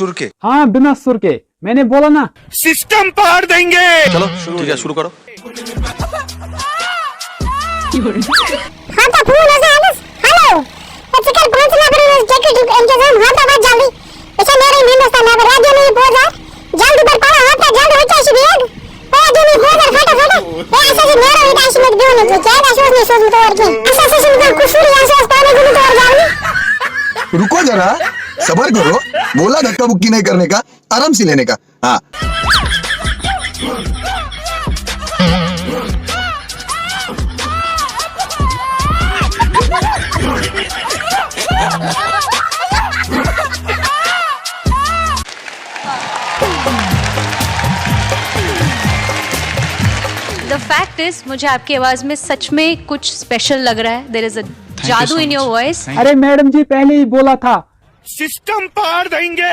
सुर के? हाँ बिना सुर के, मैंने बोला ना। सिस्टम पार देंगे। चलो ठीक है, शुरू करो। हाँ तो फोन हो गया ना। हेलो पत्रकार पहुंचना पर टिकट इंतजाम हाँ तो बात जल्दी ऐसा मेरे हिंदुस्तान में राज्य में पहुंच जल्दी पर पड़ा हाँ तो जल्द होता है बेग राज्य में पहुंच फटाफट ऐसा से मेरा ही दाश में क्यों नहीं क्या दाश ने सोच तो और के ऐसा से सुन कुछ सूर्य आसपास पाने को तो और जाओ। रुको जरा, सब्र करो। बोला धक्का बुक्की नहीं करने का, आराम से लेने का। हाँ The fact is, मुझे आपकी आवाज में सच में कुछ स्पेशल लग रहा है। There is a जादू in your voice. अरे मैडम जी पहले ही बोला था। सिस्टम पार देंगे।